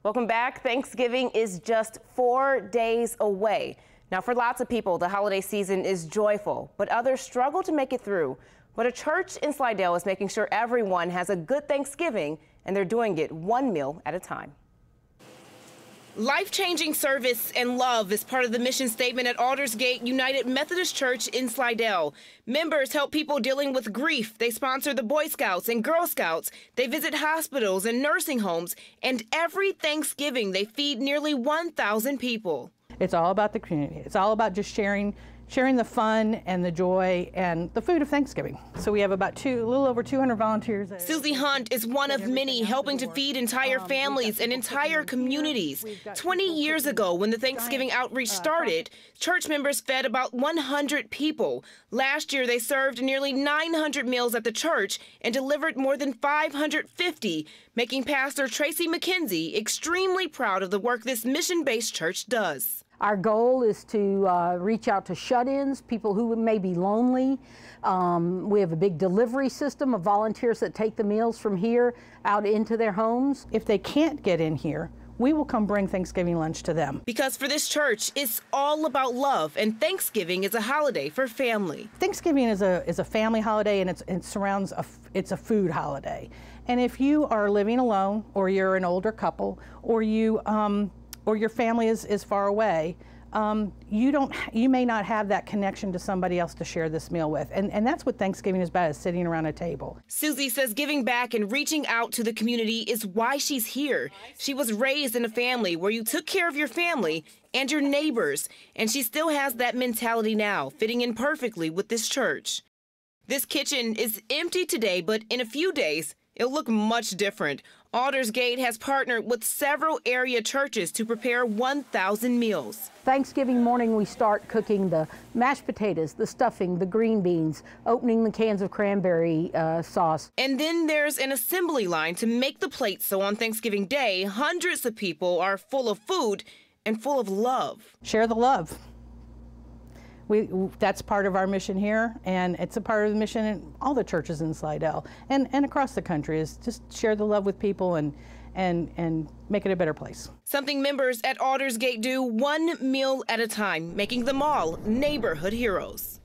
Welcome back. Thanksgiving is just 4 days away. Now, for lots of people, the holiday season is joyful, but others struggle to make it through. But a church in Slidell is making sure everyone has a good Thanksgiving, and they're doing it one meal at a time. Life-changing service and love is part of the mission statement at Aldersgate United Methodist Church in Slidell. Members help people dealing with grief. They sponsor the Boy Scouts and Girl Scouts. They visit hospitals and nursing homes. And every Thanksgiving, they feed nearly 1,000 people. It's all about the community. It's all about just sharing the fun and the joy and the food of Thanksgiving. So we have about a little over 200 volunteers. Susie Hunt is one of many helping to feed entire families and entire communities. 20 years ago, when the Thanksgiving outreach started, church members fed about 100 people. Last year, they served nearly 900 meals at the church and delivered more than 550, making Pastor Tracy McKenzie extremely proud of the work this mission-based church does. Our goal is to reach out to shut-ins, people who may be lonely. We have a big delivery system of volunteers that take the meals from here out into their homes. If they can't get in here, we will come bring Thanksgiving lunch to them. Because for this church, it's all about love, and Thanksgiving is a holiday for family. Thanksgiving is a family holiday, and it's a food holiday. And if you are living alone, or you're an older couple, or your family is far away, you may not have that connection to somebody else to share this meal with. And that's what Thanksgiving is about, is sitting around a table. Susie says giving back and reaching out to the community is why she's here. She was raised in a family where you took care of your family and your neighbors, and she still has that mentality now, fitting in perfectly with this church. This kitchen is empty today, but in a few days, it'll look much different. Aldersgate has partnered with several area churches to prepare 1,000 meals. Thanksgiving morning, we start cooking the mashed potatoes, the stuffing, the green beans, opening the cans of cranberry sauce. And then there's an assembly line to make the plates, so on Thanksgiving Day, hundreds of people are full of food and full of love. Share the love. That's part of our mission here, and it's a part of the mission in all the churches in Slidell and across the country, is just share the love with people and make it a better place. Something members at Aldersgate do one meal at a time, making them all neighborhood heroes.